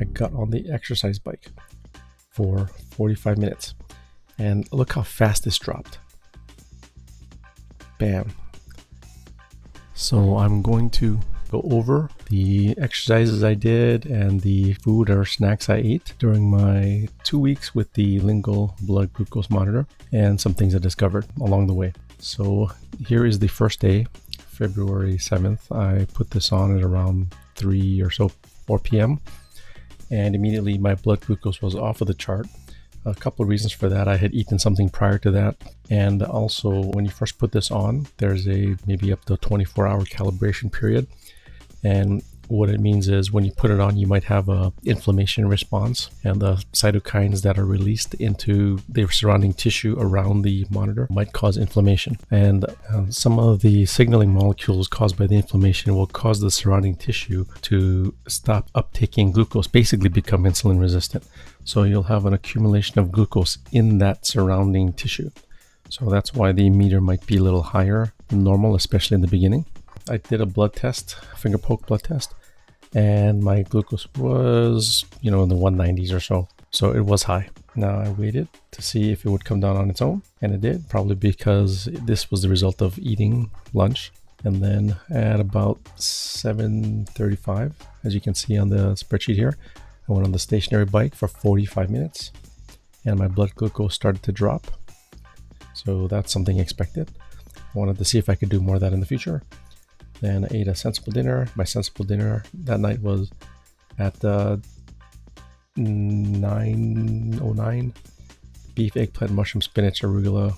I got on the exercise bike for 45 minutes. And look how fast this dropped. Bam. So I'm going to go over the exercises I did and the food or snacks I ate during my 2 weeks with the Lingo blood glucose monitor and some things I discovered along the way. So here is the first day, February 7th. I put this on at around 3 or so, 4 p.m. and immediately my blood glucose was off of the chart. A couple of reasons for that. I had eaten something prior to that, and also when you first put this on, there's a maybe up to 24-hour calibration period. And what it means is when you put it on, you might have a inflammation response, and the cytokines that are released into the surrounding tissue around the monitor might cause inflammation. And some of the signaling molecules caused by the inflammation will cause the surrounding tissue to stop uptaking glucose, basically become insulin resistant. So you'll have an accumulation of glucose in that surrounding tissue. So that's why the meter might be a little higher than normal, especially in the beginning. I did a blood test, finger poke blood test, and my glucose was, in the 190s or so. So it was high. Now I waited to see if it would come down on its own, and it did, probably because this was the result of eating lunch. And then at about 7:35, as you can see on the spreadsheet here, I went on the stationary bike for 45 minutes, and my blood glucose started to drop. So that's something expected. I wanted to see if I could do more of that in the future. Then I ate a sensible dinner. My sensible dinner that night was at 9:09. Beef, eggplant, mushroom, spinach, arugula.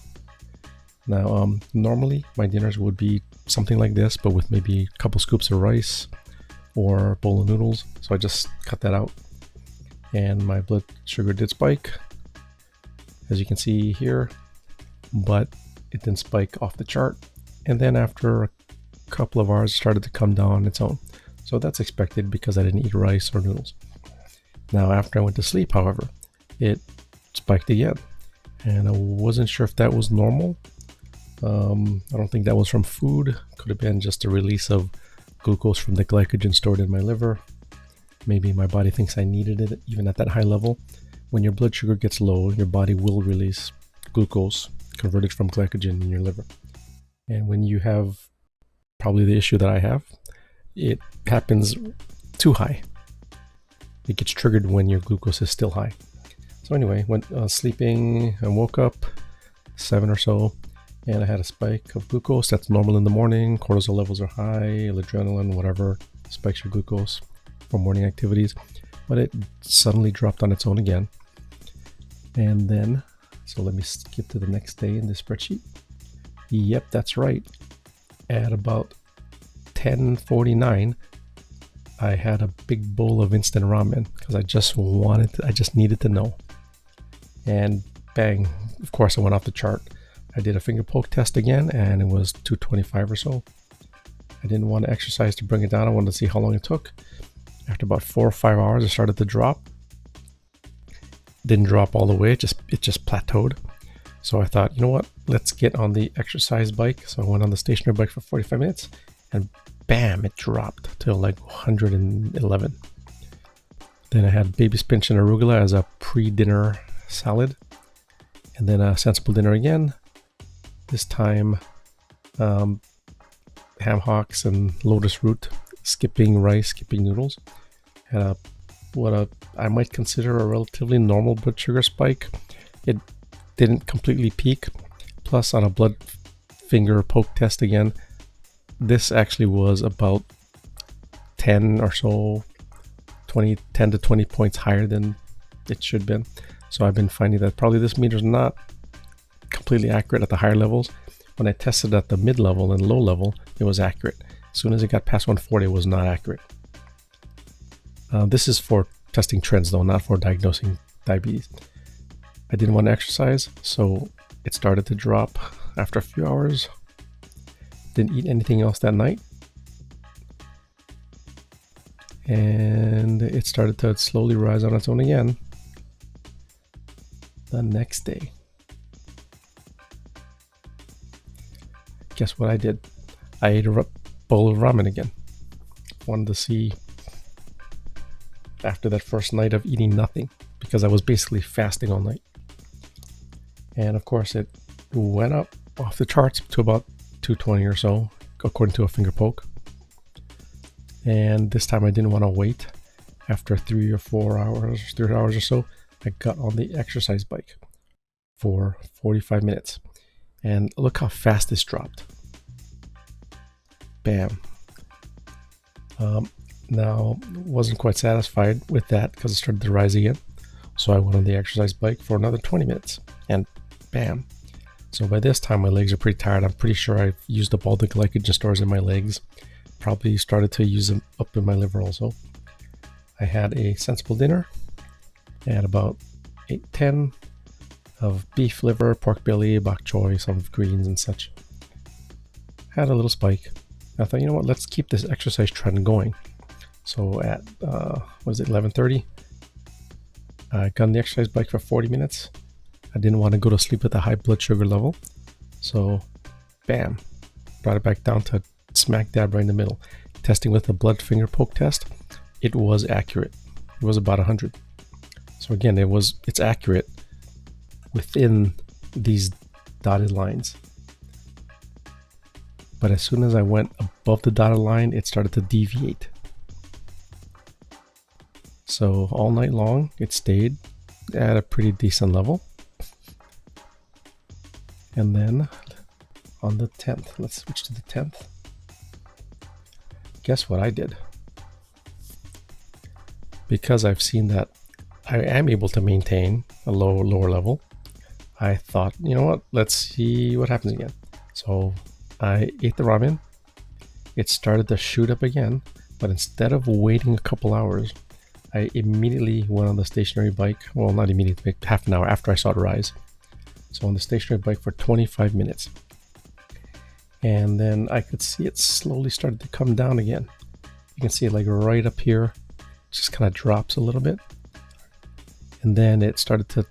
Now, normally my dinners would be something like this, but with maybe a couple scoops of rice or a bowl of noodles. So I just cut that out. And my blood sugar did spike, as you can see here, but it didn't spike off the chart. And then after a couple of hours, it started to come down on its own. So that's expected because I didn't eat rice or noodles. Now, after I went to sleep, however, it spiked again. And I wasn't sure if that was normal. I don't think that was from food. Could have been just a release of glucose from the glycogen stored in my liver. Maybe my body thinks I needed it even at that high level. When your blood sugar gets low, your body will release glucose converted from glycogen in your liver. And when you have probably the issue that I have, it happens too high. It gets triggered when your glucose is still high. So anyway, went sleeping and woke up 7 or so, and I had a spike of glucose. That's normal in the morning. Cortisol levels are high, adrenaline, whatever, spikes your glucose for morning activities. But it suddenly dropped on its own again. And then, so let me skip to the next day in this spreadsheet. Yep, that's right. At about 10:49, I had a big bowl of instant ramen because I just needed to know. And bang, of course I went off the chart. I did a finger poke test again, and it was 225 or so. I didn't want to exercise to bring it down. I wanted to see how long it took. After about 4 or 5 hours, it started to drop. Didn't drop all the way, it just plateaued. So I thought, you know what, let's get on the exercise bike. So I went on the stationary bike for 45 minutes, and bam, it dropped to like 111. Then I had baby spinach and arugula as a pre-dinner salad, and then a sensible dinner again. This time, ham hocks and lotus root, skipping rice, skipping noodles. Had what I might consider a relatively normal blood sugar spike. It didn't completely peak. Plus, on a blood finger poke test again, this actually was about 10 or so, 10 to 20 points higher than it should have been. So I've been finding that probably this meter is not completely accurate at the higher levels. When I tested at the mid level and low level, it was accurate. As soon as it got past 140, it was not accurate. This is for testing trends though, not for diagnosing diabetes. I didn't want to exercise, so it started to drop after a few hours. Didn't eat anything else that night. And it started to slowly rise on its own again the next day. Guess what I did? I ate a bowl of ramen again. Wanted to see after that first night of eating nothing, because I was basically fasting all night. And of course it went up off the charts to about 220 or so, according to a finger poke. And this time I didn't want to wait. After 3 or 4 hours, 3 hours or so, I got on the exercise bike for 45 minutes. And look how fast this dropped. Bam. Now, wasn't quite satisfied with that because it started to rise again. So I went on the exercise bike for another 20 minutes and bam. So by this time my legs are pretty tired. I'm pretty sure I've used up all the glycogen stores in my legs. Probably started to use them up in my liver also. I had a sensible dinner. I had about 8-10 of beef liver, pork belly, bok choy, some greens and such. Had a little spike. I thought, you know what, let's keep this exercise trend going. So at, 11:30? I got on the exercise bike for 40 minutes. I didn't want to go to sleep with a high blood sugar level. So, bam, brought it back down to smack dab right in the middle. Testing with the blood finger poke test, it was accurate. It was about 100. So again, it's accurate within these dotted lines. But as soon as I went above the dotted line, it started to deviate. So all night long, it stayed at a pretty decent level. And then on the 10th, let's switch to the 10th. Guess what I did? Because I've seen that I am able to maintain a lower level, I thought, you know what, let's see what happens again. So I ate the ramen. It started to shoot up again, but instead of waiting a couple hours, I immediately went on the stationary bike. Well, not immediately, half an hour after I saw it rise. So on the stationary bike for 25 minutes. And then I could see it slowly started to come down again. You can see it like right up here, just kind of drops a little bit. And then it started to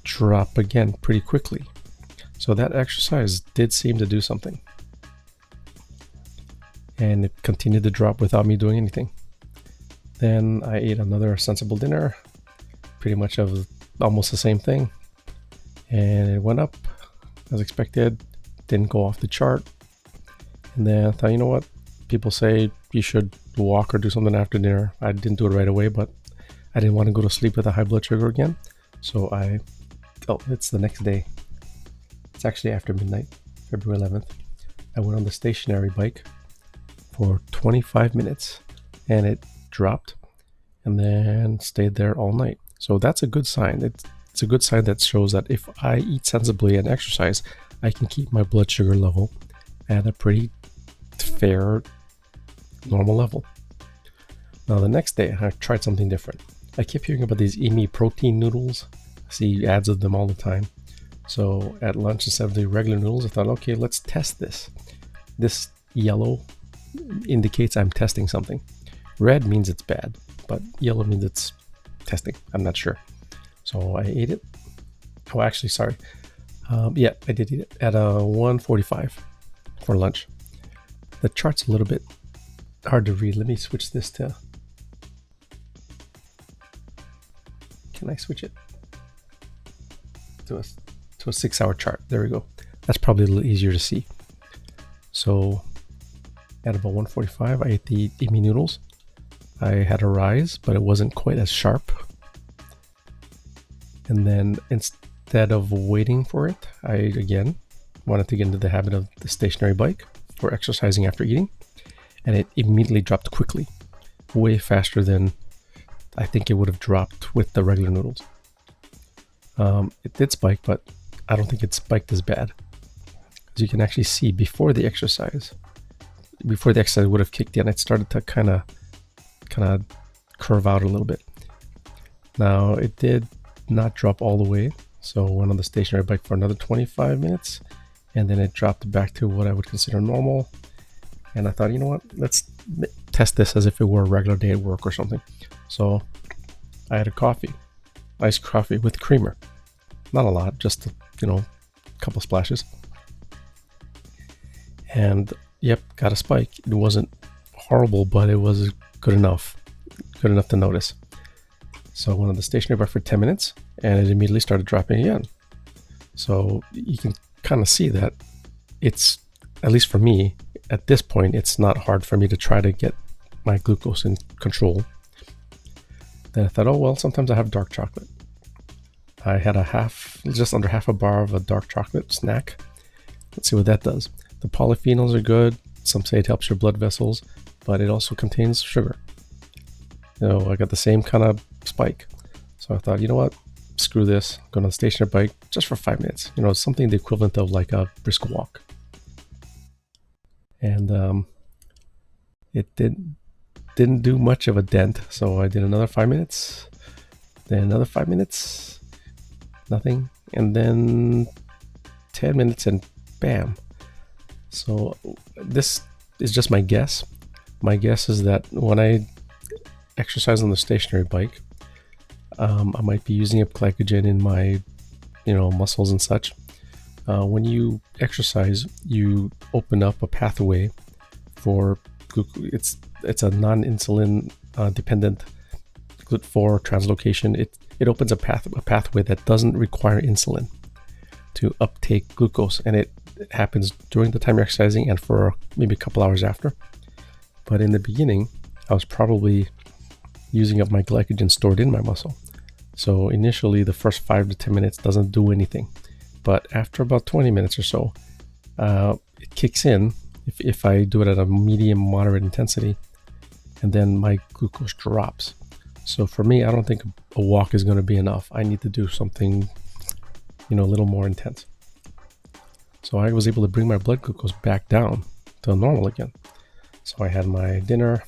drop again pretty quickly. So that exercise did seem to do something. And it continued to drop without me doing anything. Then I ate another sensible dinner, pretty much of almost the same thing. And it went up as expected, didn't go off the chart. And then I thought, you know what? People say you should walk or do something after dinner. I didn't do it right away, but I didn't want to go to sleep with a high blood sugar again. So it's the next day. It's actually after midnight, February 11th. I went on the stationary bike for 25 minutes and it dropped and then stayed there all night. So that's a good sign. It's a good sign that shows that if I eat sensibly and exercise, I can keep my blood sugar level at a pretty fair, normal level. Now the next day, I tried something different. I kept hearing about these EMI protein noodles. I see ads of them all the time. So at lunch, instead of the regular noodles, I thought, okay, let's test this. This yellow indicates I'm testing something. Red means it's bad, but yellow means it's testing. I'm not sure. So I ate it. Oh, actually, sorry. Yeah, I did eat it at 1:45 for lunch. The chart's a little bit hard to read. Let me switch this to... Can I switch it to a 6-hour chart? There we go. That's probably a little easier to see. So at about 1:45, I ate the EMI noodles. I had a rise, but it wasn't quite as sharp. And then instead of waiting for it, I again wanted to get into the habit of the stationary bike for exercising after eating. And it immediately dropped quickly, way faster than I think it would have dropped with the regular noodles. It did spike, but I don't think it spiked as bad. As you can actually see, before the exercise would have kicked in, it started to kind of curve out a little bit. Now it did not drop all the way, so I went on the stationary bike for another 25 minutes, and then it dropped back to what I would consider normal. And I thought, you know what, let's test this as if it were a regular day at work or something. So I had a coffee, iced coffee with creamer. Not a lot, just a couple splashes. And yep, got a spike. It wasn't horrible, but it was good enough to notice. So I went on the stationary bike for 10 minutes and it immediately started dropping again. So you can kind of see that it's, at least for me, at this point, it's not hard for me to try to get my glucose in control. Then I thought, oh, well, sometimes I have dark chocolate. I had just under half a bar of a dark chocolate snack. Let's see what that does. The polyphenols are good. Some say it helps your blood vessels, but it also contains sugar. I got the same kind of spike. So I thought, you know what? Screw this. I'm going on a stationary bike just for 5 minutes. Something the equivalent of like a brisk walk. And it didn't do much of a dent. So I did another 5 minutes, then another 5 minutes, nothing, and then 10 minutes and bam. So this is just my guess. My guess is that when I exercise on the stationary bike, I might be using up glycogen in my muscles and such. When you exercise, you open up a pathway for glucose. It's a non-insulin dependent GLUT4 translocation. It opens a pathway that doesn't require insulin to uptake glucose, and it happens during the time you're exercising and for maybe a couple hours after. But in the beginning, I was probably using up my glycogen stored in my muscle. So initially, the first 5 to 10 minutes doesn't do anything. But after about 20 minutes or so, it kicks in if I do it at a medium, moderate intensity, and then my glucose drops. So for me, I don't think a walk is going to be enough. I need to do something, a little more intense. So I was able to bring my blood glucose back down to normal again. So I had my dinner,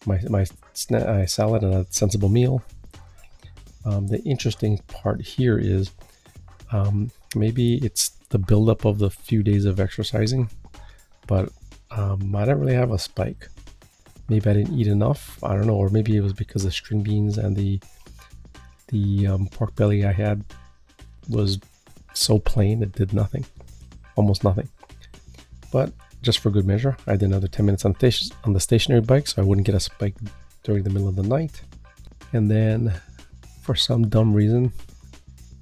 my salad, and a sensible meal. The interesting part here is maybe it's the buildup of the few days of exercising, but I didn't really have a spike. Maybe I didn't eat enough. I don't know, or maybe it was because the string beans and the pork belly I had was so plain it did nothing, almost nothing. But just for good measure, I did another 10 minutes on the stationary bike so I wouldn't get a spike during the middle of the night. And then for some dumb reason,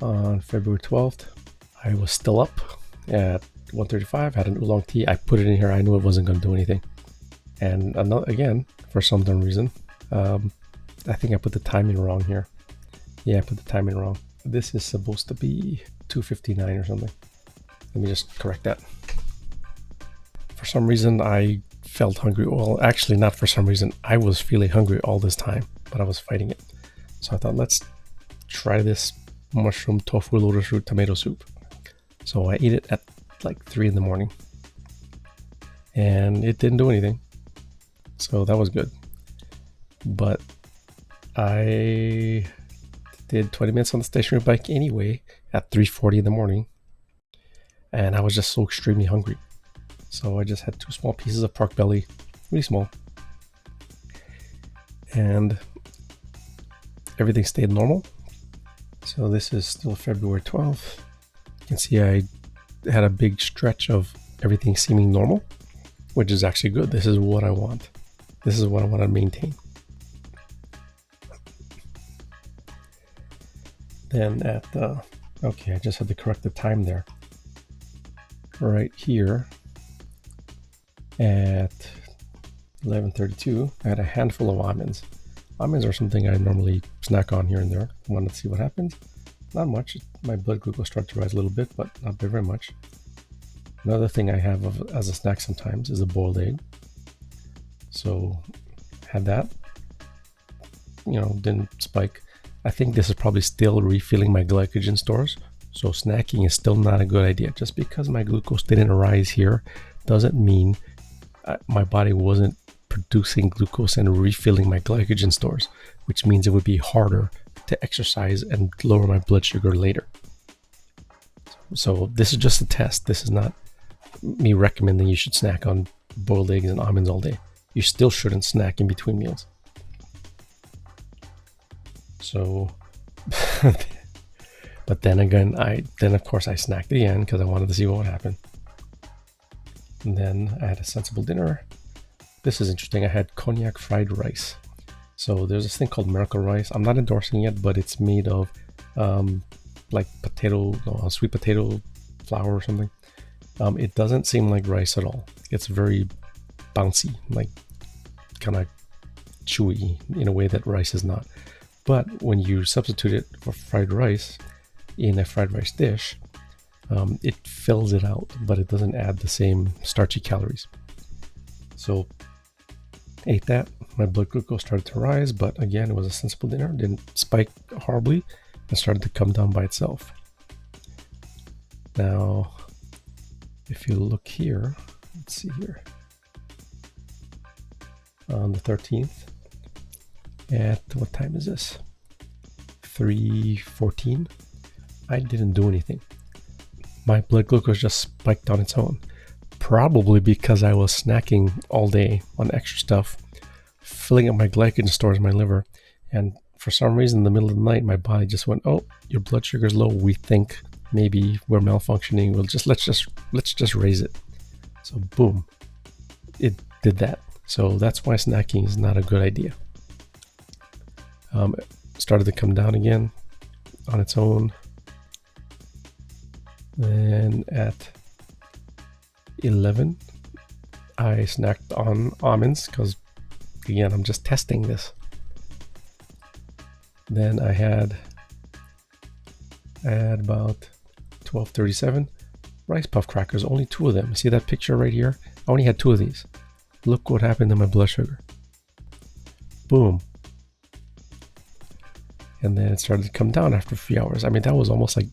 on February 12th, I was still up at 1:35, had an oolong tea. I put it in here. I knew it wasn't going to do anything. And again, for some dumb reason, I think I put the timing wrong here. Yeah, I put the timing wrong. This is supposed to be 2:59 or something. Let me just correct that. For some reason, I felt hungry. Well, actually, not for some reason. I was feeling hungry all this time, but I was fighting it. So I thought, let's try this mushroom tofu lotus root tomato soup. So I ate it at like 3 in the morning, and it didn't do anything. So that was good. But I did 20 minutes on the stationary bike anyway at 3:40 in the morning, and I was just so extremely hungry. So I just had 2 small pieces of pork belly, really small, and everything stayed normal. So this is still February 12th. You can see I had a big stretch of everything seeming normal, which is actually good. This is what I want. This is what I want to maintain. Then at okay, I just had to correct the time there. Right here at 11:32, I had a handful of almonds. Almonds are something I normally snack on here and there. I wanted to see what happens. Not much. My blood glucose started to rise a little bit, but not very much. Another thing I have as a snack sometimes is a boiled egg. So had that. Didn't spike. I think this is probably still refilling my glycogen stores. So snacking is still not a good idea. Just because my glucose didn't rise here doesn't mean my body wasn't producing glucose and refilling my glycogen stores, which means it would be harder to exercise and lower my blood sugar later. So this is just a test. This is not me recommending you should snack on boiled eggs and almonds all day. You still shouldn't snack in between meals. So, but then again, of course I snacked again because I wanted to see what would happen. And then I had a sensible dinner. This is interesting. I had cognac fried rice. So there's this thing called miracle rice. I'm not endorsing it, but it's made of like potato, sweet potato flour or something. It doesn't seem like rice at all. It's very bouncy, like kind of chewy in a way that rice is not. But when you substitute it for fried rice in a fried rice dish, it fills it out, but it doesn't add the same starchy calories. So ate that. My blood glucose started to rise, but again, it was a sensible dinner. Didn't spike horribly and started to come down by itself. Now, if you look here, let's see here, on the 13th, at what time is this? 3:14. I didn't do anything. My blood glucose just spiked on its own, probably because I was snacking all day on extra stuff, filling up my glycogen stores in my liver, and for some reason in the middle of the night my body just went, oh, your blood sugar's low, we think maybe we're malfunctioning, let's just raise it. So boom, it did that. So that's why snacking is not a good idea. It started to come down again on its own. Then at 11, I snacked on almonds because, again, I'm just testing this. Then I had at about 12:37 rice puff crackers, only 2 of them. See that picture right here? I only had 2 of these. Look what happened to my blood sugar. Boom. And then it started to come down after a few hours. I mean, that was almost like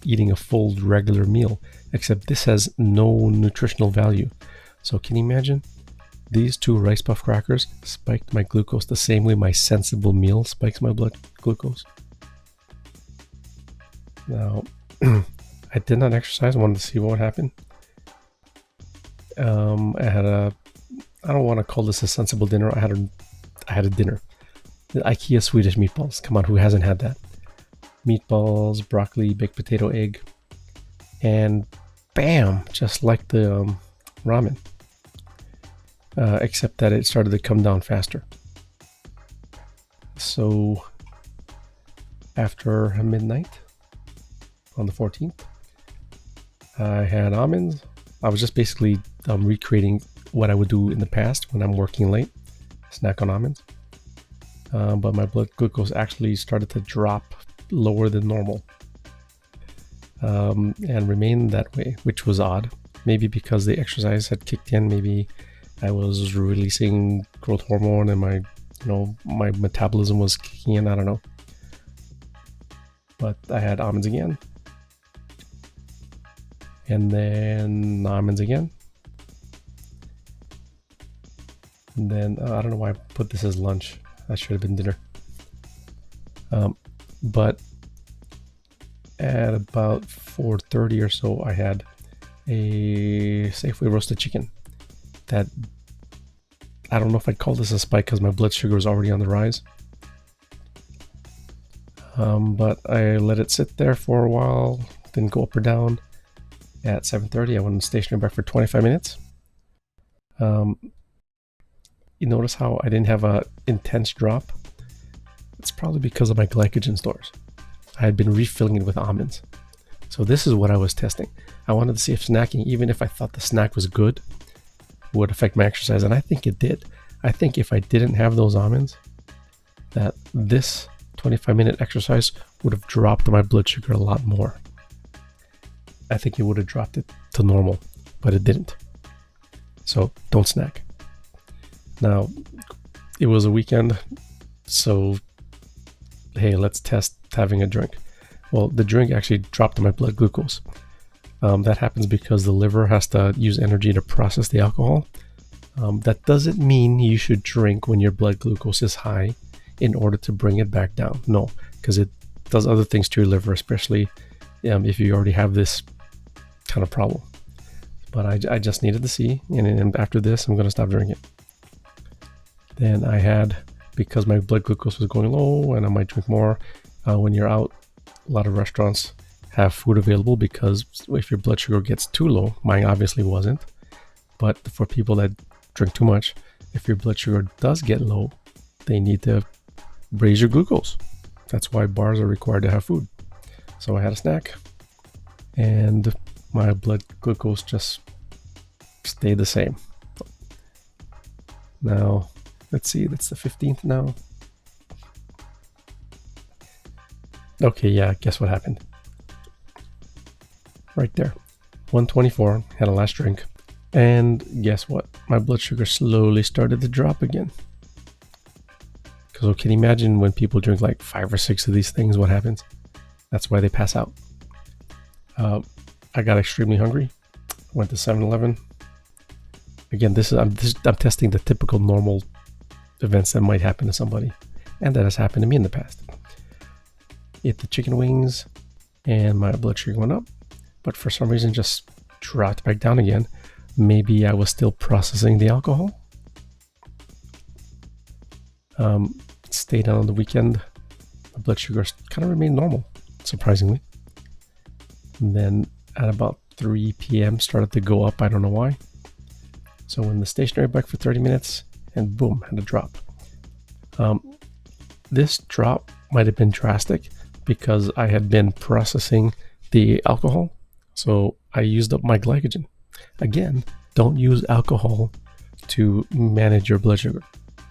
eating a full regular meal, except this has no nutritional value. So can you imagine? These 2 rice puff crackers spiked my glucose the same way my sensible meal spikes my blood glucose. Now, I did not exercise. I wanted to see what would happen. I don't want to call this a sensible dinner. I had a dinner. The IKEA Swedish meatballs. Come on, who hasn't had that? Meatballs, broccoli, baked potato, egg, and bam, just like the ramen. Except that it started to come down faster. So after midnight on the 14th, I had almonds. I was just basically recreating what I would do in the past when I'm working late, snack on almonds. But my blood glucose actually started to drop lower than normal, and remained that way, which was odd. Maybe because the exercise had kicked in. Maybe I was releasing growth hormone and my metabolism was kicking in. I don't know. But I had almonds again, and then almonds again, and then I don't know why I put this as lunch. That should have been dinner. But at about 4:30 or so, I had a Safeway roasted chicken that, I don't know if I'd call this a spike because my blood sugar was already on the rise. But I let it sit there for a while, didn't go up or down. At 7:30, I went on stationary back for 25 minutes. You notice how I didn't have a intense drop? It's probably because of my glycogen stores. I had been refilling it with almonds. So this is what I was testing. I wanted to see if snacking, even if I thought the snack was good, would affect my exercise, and I think it did. I think if I didn't have those almonds, that this 25-minute exercise would have dropped my blood sugar a lot more. I think it would have dropped it to normal, but it didn't. So don't snack. Now, it was a weekend, so hey, let's test having a drink. Well, the drink actually dropped my blood glucose. That happens because the liver has to use energy to process the alcohol. That doesn't mean you should drink when your blood glucose is high in order to bring it back down. No, because it does other things to your liver, especially if you already have this kind of problem. But I just needed to see, and after this, I'm going to stop drinking. Then I had, because my blood glucose was going low and I might drink more, when you're out, a lot of restaurants have food available, because if your blood sugar gets too low, mine obviously wasn't, but for people that drink too much, if your blood sugar does get low, they need to raise your glucose. That's why bars are required to have food. So I had a snack, and my blood glucose just stayed the same. Now, let's see, that's the 15th now. Okay, yeah, guess what happened? Right there. 124, had a last drink. And guess what? My blood sugar slowly started to drop again. Because can you imagine when people drink like 5 or 6 of these things, what happens? That's why they pass out. I got extremely hungry. Went to 7-Eleven. Again, I'm testing the typical normal events that might happen to somebody, and that has happened to me in the past. Ate the chicken wings, and my blood sugar went up, but for some reason just dropped back down again. Maybe I was still processing the alcohol. Stayed on the weekend. My blood sugar kind of remained normal, surprisingly. And then at about 3 p.m. started to go up. I don't know why. So in the stationary bike for 30 minutes, and boom, had a drop. This drop might have been drastic because I had been processing the alcohol. So I used up my glycogen. Again, don't use alcohol to manage your blood sugar.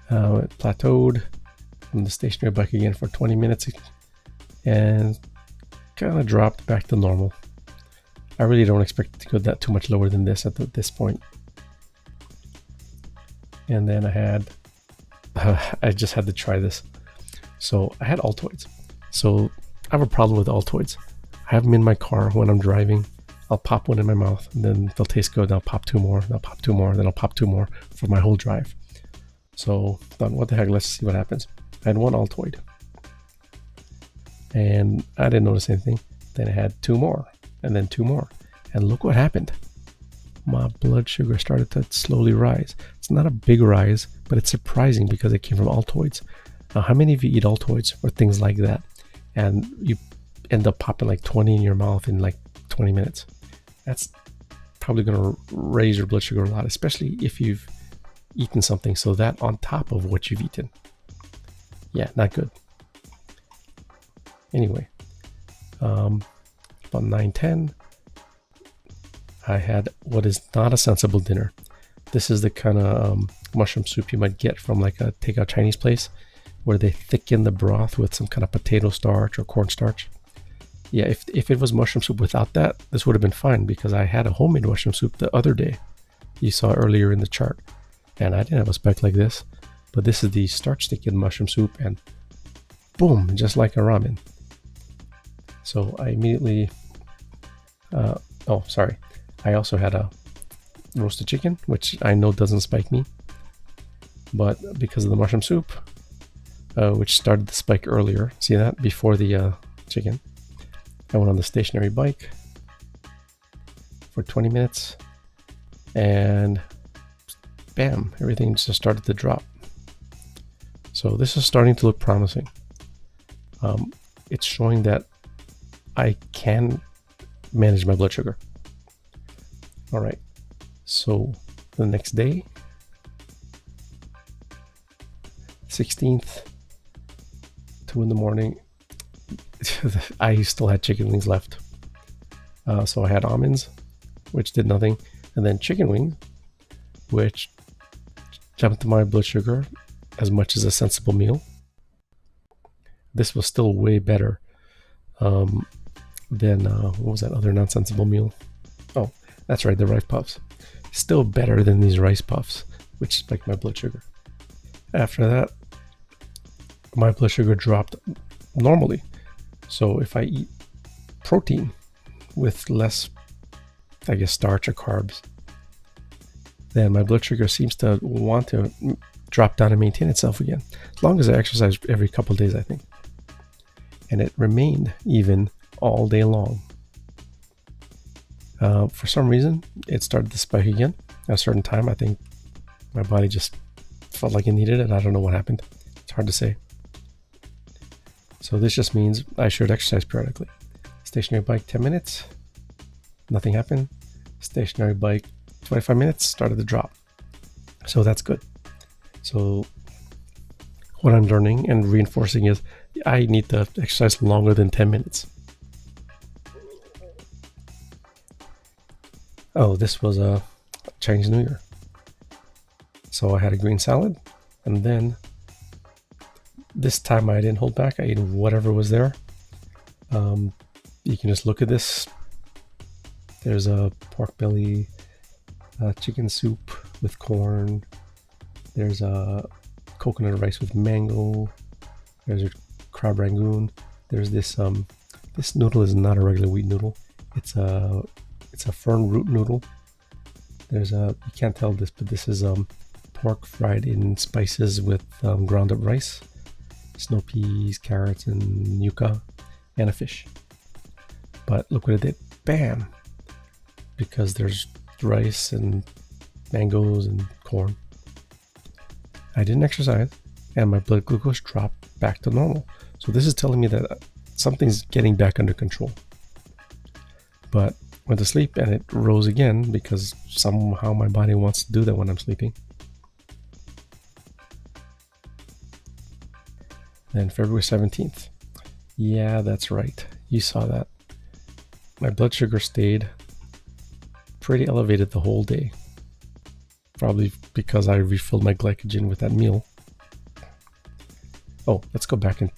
It plateaued on the stationary bike again for 20 minutes and kind of dropped back to normal. I really don't expect it to go that too much lower than this at this point. And then I just had to try this. So I had Altoids. So I have a problem with Altoids. I have them in my car when I'm driving. I'll pop one in my mouth, and then they'll taste good. Then I'll pop 2 more, then I'll pop 2 more, then I'll pop 2 more for my whole drive. So thought, what the heck, let's see what happens. I had 1 Altoid, and I didn't notice anything. Then I had 2 more, and then 2 more. And look what happened. My blood sugar started to slowly rise. It's not a big rise, but it's surprising because it came from Altoids. Now, how many of you eat Altoids or things like that, and you end up popping like 20 in your mouth in like 20 minutes? That's probably going to raise your blood sugar a lot, especially if you've eaten something so that on top of what you've eaten. Yeah, not good. Anyway, about 9:10, I had what is not a sensible dinner. This is the kind of mushroom soup you might get from like a takeout Chinese place, where they thicken the broth with some kind of potato starch or cornstarch. Yeah, if it was mushroom soup without that, this would have been fine, because I had a homemade mushroom soup the other day you saw earlier in the chart, and I didn't have a spec like this, but this is the starch thickened mushroom soup, and boom, just like a ramen. So I immediately I also had a roasted chicken, which I know doesn't spike me, but because of the mushroom soup, which started the spike earlier, see that, before the chicken, I went on the stationary bike for 20 minutes, and bam, everything just started to drop. So this is starting to look promising. It's showing that I can manage my blood sugar. All right, so the next day, 16th, 2 in the morning, I still had chicken wings left. So I had almonds, which did nothing, and then chicken wings, which jumped my blood sugar as much as a sensible meal. This was still way better than, what was that other non-sensible meal? Oh, that's right, the rice puffs. Still better than these rice puffs, which spiked my blood sugar. After that, my blood sugar dropped normally. So if I eat protein with less, I guess, starch or carbs, then my blood sugar seems to want to drop down and maintain itself again, as long as I exercise every couple of days, I think. And it remained even all day long. For some reason, it started to spike again at a certain time. I think my body just felt like it needed it. I don't know what happened. It's hard to say. So this just means I should exercise periodically. Stationary bike 10 minutes, nothing happened. Stationary bike 25 minutes, started to drop. So that's good. So what I'm learning and reinforcing is I need to exercise longer than 10 minutes. Oh, this was a Chinese New Year. So I had a green salad, and then this time I didn't hold back. I ate whatever was there. You can just look at this. There's a pork belly, chicken soup with corn. There's a coconut rice with mango. There's a crab rangoon. There's this this noodle is not a regular wheat noodle. It's a fern root noodle. There's a, you can't tell this, but this is pork fried in spices with ground up rice, snow peas, carrots, and yuca, and a fish. But look what it did. Bam! Because there's rice and mangoes and corn. I didn't exercise, and my blood glucose dropped back to normal. So this is telling me that something's getting back under control. But went to sleep and it rose again because somehow my body wants to do that when I'm sleeping. Then February 17th. Yeah, that's right. You saw that. My blood sugar stayed pretty elevated the whole day. Probably because I refilled my glycogen with that meal. Oh, let's go back and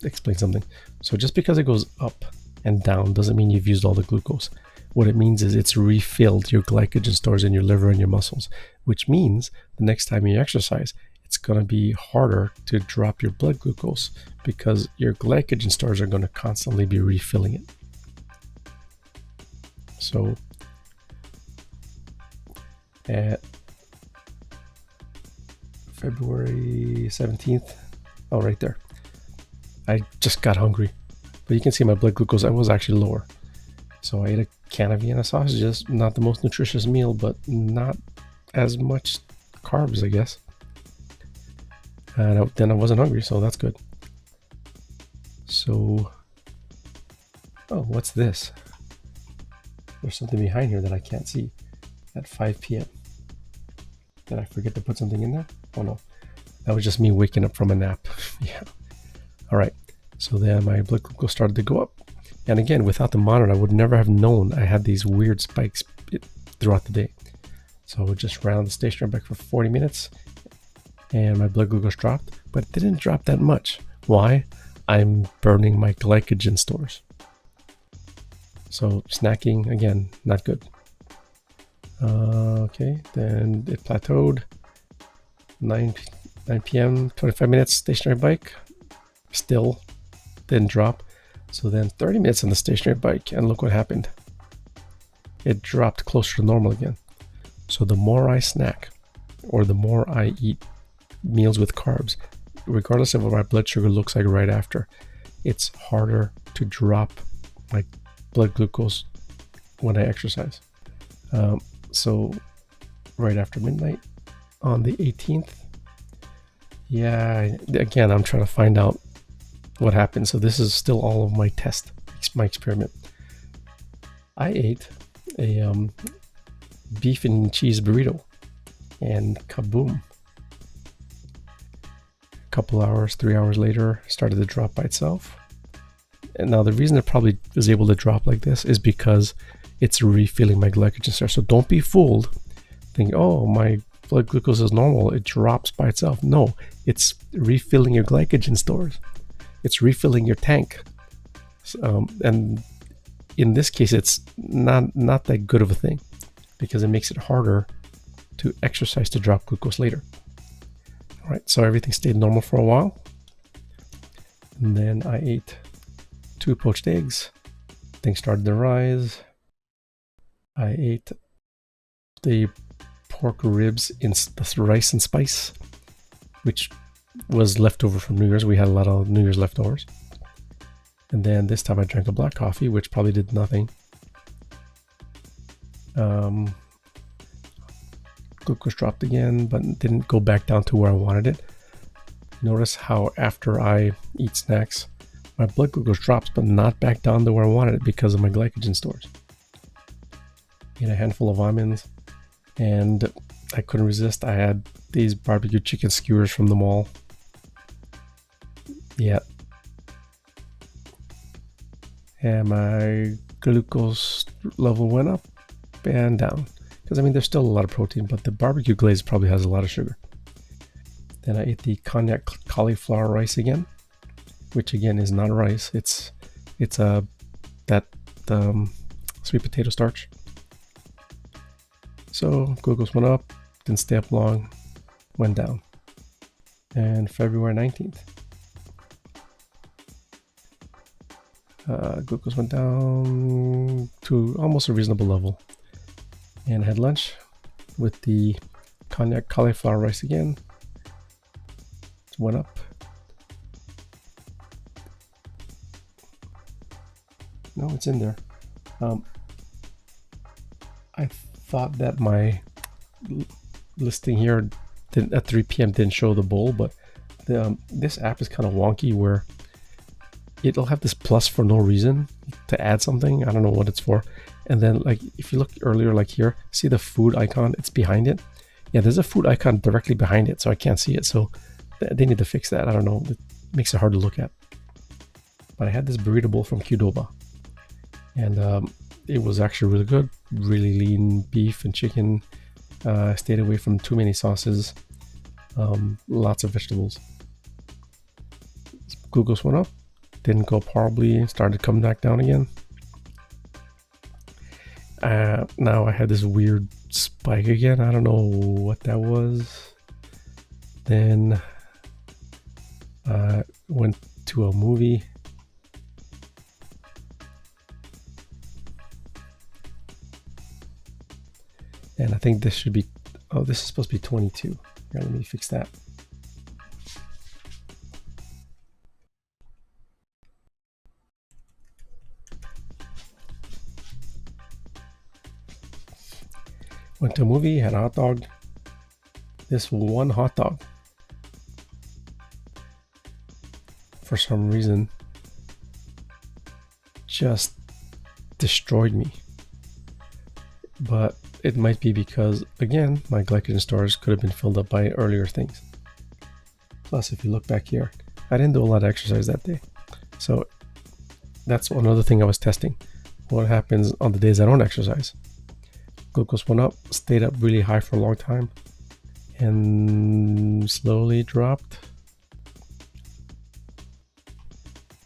explain something. So just because it goes up and down doesn't mean you've used all the glucose. What it means is it's refilled your glycogen stores in your liver and your muscles, which means the next time you exercise, it's going to be harder to drop your blood glucose because your glycogen stores are going to constantly be refilling it. So at February 17th, oh, right there, I just got hungry, but you can see my blood glucose, I was actually lower. So I ate a can of Vienna sausages, not the most nutritious meal, but not as much carbs, I guess. And then I wasn't hungry, so that's good. So, oh, what's this? There's something behind here that I can't see at 5 p.m. Did I forget to put something in there? Oh no, that was just me waking up from a nap. Yeah. All right, so then my blood glucose started to go up. And again, without the monitor, I would never have known I had these weird spikes throughout the day. So I just ran on the stationary bike for 40 minutes and my blood glucose dropped, but it didn't drop that much. Why? I'm burning my glycogen stores. So snacking, again, not good. Okay, then it plateaued. 9 p.m., 25 minutes stationary bike, still didn't drop. So then 30 minutes on the stationary bike, and look what happened. It dropped closer to normal again. So the more I snack, or the more I eat meals with carbs, regardless of what my blood sugar looks like right after, it's harder to drop my blood glucose when I exercise. So right after midnight on the 18th, yeah, again, I'm trying to find out what happened. So this is still all of my test, my experiment. I ate a beef and cheese burrito, and kaboom. A couple hours, 3 hours later, started to drop by itself. And now the reason it probably is able to drop like this is because it's refilling my glycogen store. So don't be fooled. Think, oh, my blood glucose is normal, it drops by itself. No, it's refilling your glycogen stores. It's refilling your tank. And in this case, it's not that good of a thing because it makes it harder to exercise to drop glucose later. All right, so everything stayed normal for a while. And then I ate 2 poached eggs. Things started to rise. I ate the pork ribs in the rice and spice, which was leftover from New Year's. We had a lot of New Year's leftovers. And then this time I drank a black coffee, which probably did nothing. Glucose dropped again, but didn't go back down to where I wanted it. Notice how after I eat snacks, my blood glucose drops, but not back down to where I wanted it because of my glycogen stores. Ate a handful of almonds, and I couldn't resist. I had these barbecue chicken skewers from the mall. Yeah. And my glucose level went up and down. Because I mean, there's still a lot of protein, but the barbecue glaze probably has a lot of sugar. Then I ate the cognac cauliflower rice again, which again is not rice. It's that sweet potato starch. So glucose went up, didn't stay up long, went down. And February 19th, glucose went down to almost a reasonable level. And I had lunch with the cognac cauliflower rice again. It went up. No, it's in there. I thought that my listing here at 3 p.m. didn't show the bowl, but this app is kind of wonky where it'll have this plus for no reason to add something. I don't know what it's for. And then like if you look earlier, like here, see the food icon, it's behind it. Yeah, there's a food icon directly behind it, so I can't see it. So they need to fix that. I don't know. It makes it hard to look at. But I had this burrito bowl from Qdoba. And it was actually really good. Really lean beef and chicken. Stayed away from too many sauces. Lots of vegetables. Glucose went up. Didn't go up horribly. Started coming back down again. Now I had this weird spike again. I don't know what that was. Then went to a movie. And I think this should be, oh, this is supposed to be 22. Here, let me fix that. Went to a movie, had a hot dog. This one hot dog, for some reason, just destroyed me. But it might be because, again, my glycogen stores could have been filled up by earlier things. Plus, if you look back here, I didn't do a lot of exercise that day. So that's another thing I was testing. What happens on the days I don't exercise? Glucose went up, stayed up really high for a long time, and slowly dropped.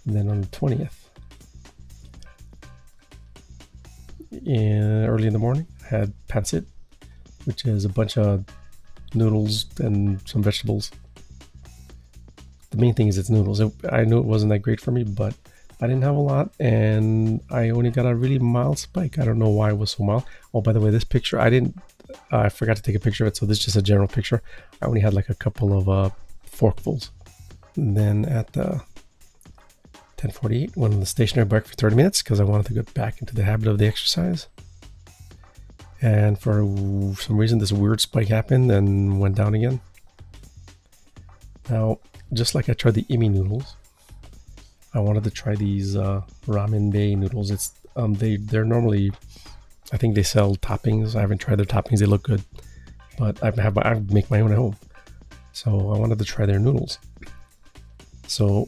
And then on the 20th, early in the morning, I had pancit, which is a bunch of noodles and some vegetables. The main thing is it's noodles. I knew it wasn't that great for me, but I didn't have a lot, and I only got a really mild spike. I don't know why it was so mild. Oh, by the way, this picture, I forgot to take a picture of it, so this is just a general picture. I only had like a couple of forkfuls. And then at 10:48, went on the stationary bike for 30 minutes because I wanted to get back into the habit of the exercise. And for some reason, this weird spike happened and went down again. Now, just like I tried the Imi noodles, I wanted to try these ramen bay noodles. It's they're normally, I think they sell toppings. I haven't tried their toppings. They look good, but I make my own at home. So I wanted to try their noodles. So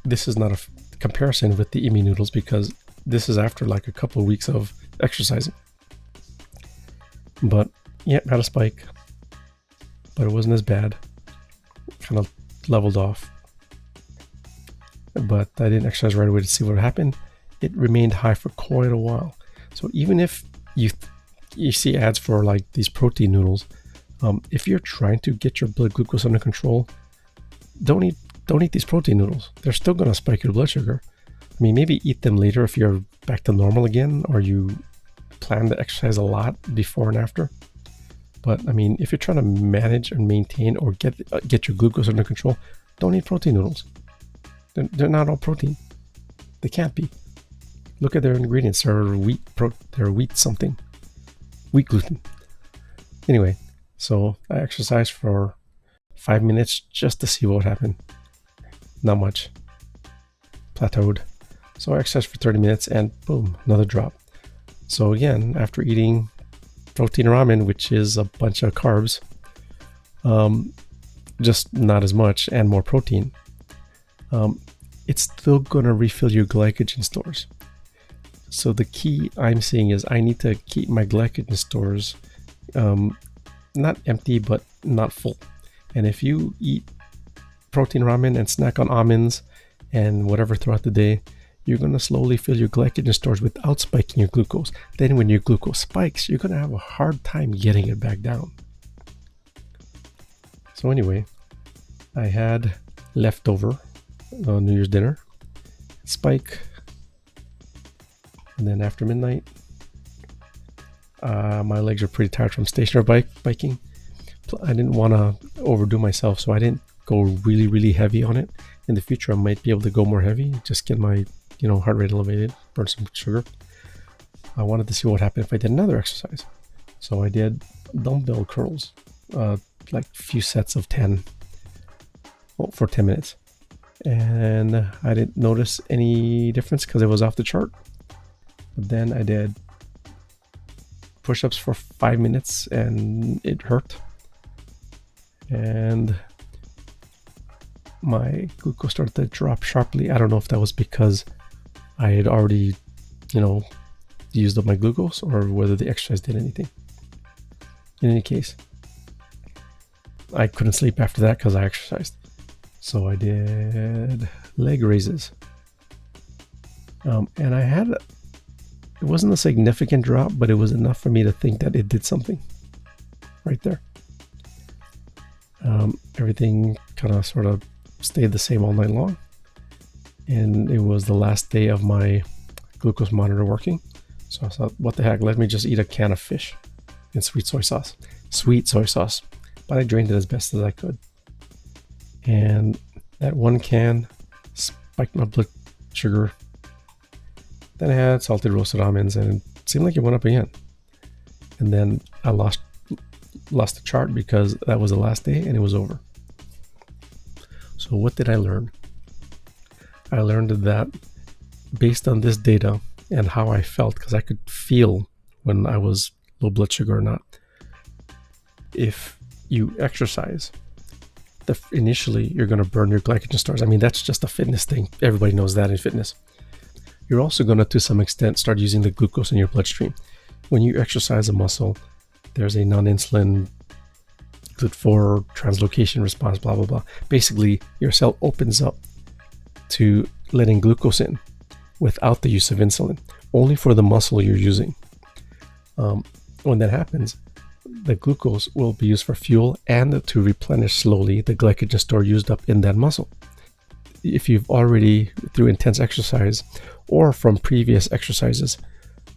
this is not a comparison with the Imi noodles because this is after like a couple of weeks of exercising. But yeah, had a spike, but it wasn't as bad. Kind of leveled off. But I didn't exercise right away to see what happened. It remained high for quite a while. So even if you see ads for like these protein noodles, if you're trying to get your blood glucose under control, don't eat these protein noodles. They're still going to spike your blood sugar. I mean, maybe eat them later if you're back to normal again, or you plan to exercise a lot before and after. But I mean, if you're trying to manage and maintain or get your glucose under control, don't eat protein noodles. They're not all protein. They can't be. Look at their ingredients. They're wheat something. Wheat gluten. Anyway, so I exercised for 5 minutes just to see what happened. Not much. Plateaued. So I exercised for 30 minutes and boom, another drop. So again, after eating protein ramen, which is a bunch of carbs, just not as much and more protein, it's still going to refill your glycogen stores. So the key I'm seeing is I need to keep my glycogen stores not empty, but not full. And if you eat protein ramen and snack on almonds and whatever throughout the day, you're going to slowly fill your glycogen stores without spiking your glucose. Then when your glucose spikes, you're going to have a hard time getting it back down. So anyway, I had leftover New Year's dinner, spike, and then after midnight, my legs are pretty tired from stationary biking. I didn't want to overdo myself, so I didn't go really, really heavy on it. In the future, I might be able to go more heavy, just get my heart rate elevated, burn some sugar. I wanted to see what happened if I did another exercise. So I did dumbbell curls, like a few sets of 10 for 10 minutes. And I didn't notice any difference because it was off the chart. But then I did push-ups for 5 minutes and it hurt. And my glucose started to drop sharply. I don't know if that was because I had already, used up my glucose or whether the exercise did anything. In any case, I couldn't sleep after that because I exercised. So I did leg raises. And I had, it wasn't a significant drop, but it was enough for me to think that it did something right there. Everything kind of sort of stayed the same all night long. And it was the last day of my glucose monitor working. So I thought, what the heck, let me just eat a can of fish and sweet soy sauce. But I drained it as best as I could. And that one can spiked my blood sugar. Then I had salted roasted almonds and it seemed like it went up again. And then I lost the chart because that was the last day and it was over. So what did I learn? I learned that based on this data and how I felt, because I could feel when I was low blood sugar or not, if you exercise, initially you're going to burn your glycogen stores. I mean, that's just a fitness thing. Everybody knows that in fitness. You're also going to some extent, start using the glucose in your bloodstream. When you exercise a muscle, there's a non-insulin GLUT4 translocation response, blah, blah, blah. Basically, your cell opens up to letting glucose in without the use of insulin, only for the muscle you're using. When that happens, the glucose will be used for fuel and to replenish slowly the glycogen store used up in that muscle. If you've already, through intense exercise or from previous exercises,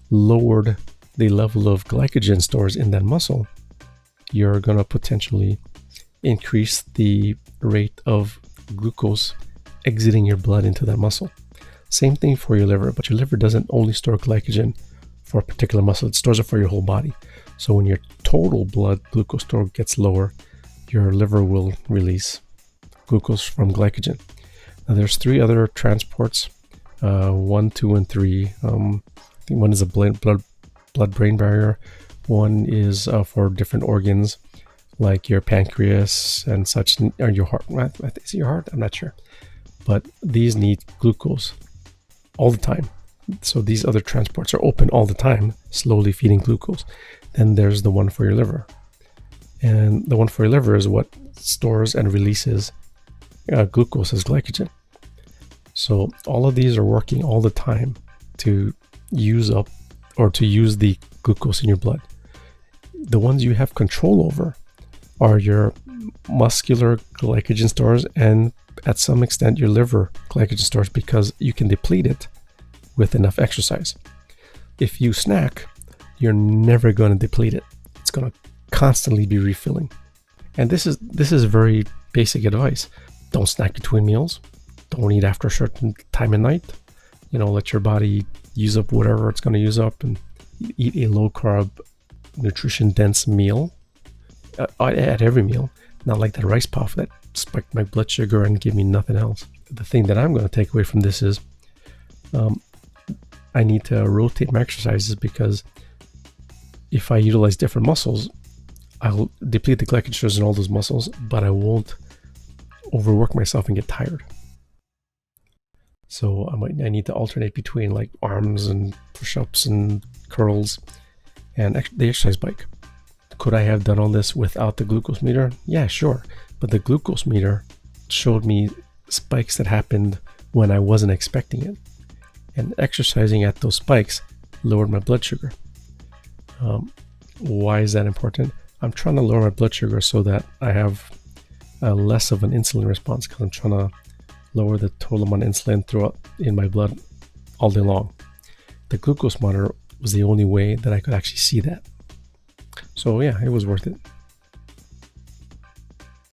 lowered the level of glycogen stores in that muscle, you're going to potentially increase the rate of glucose exiting your blood into that muscle. Same thing for your liver, but your liver doesn't only store glycogen for a particular muscle, it stores it for your whole body. So when your total blood glucose store gets lower, your liver will release glucose from glycogen. Now there's 3 other transports, 1, 2, and 3. I think one is a blood-brain barrier. One is for different organs like your pancreas and such, or your heart. Is it your heart? I'm not sure. But these need glucose all the time. So these other transports are open all the time, slowly feeding glucose. Then there's the one for your liver. And the one for your liver is what stores and releases glucose as glycogen. So all of these are working all the time to use up or to use the glucose in your blood. The ones you have control over are your muscular glycogen stores and at some extent your liver glycogen stores, because you can deplete it with enough exercise. If you snack, you're never going to deplete it. It's going to constantly be refilling. And this is very basic advice. Don't snack between meals. Don't eat after a certain time of night. Let your body use up whatever it's going to use up and eat a low carb, nutrition dense meal at every meal. Not like that rice puff that spiked my blood sugar and gave me nothing else. The thing that I'm going to take away from this is I need to rotate my exercises, because if I utilize different muscles, I'll deplete the glycogen stores in all those muscles, but I won't overwork myself and get tired. So I need to alternate between like arms and push-ups and curls and the exercise bike. Could I have done all this without the glucose meter? Yeah, sure. But the glucose meter showed me spikes that happened when I wasn't expecting it. And exercising at those spikes lowered my blood sugar. Why is that important? I'm trying to lower my blood sugar so that I have less of an insulin response, because I'm trying to lower the total amount of insulin throughout in my blood all day long. The glucose monitor was the only way that I could actually see that. So yeah, it was worth it.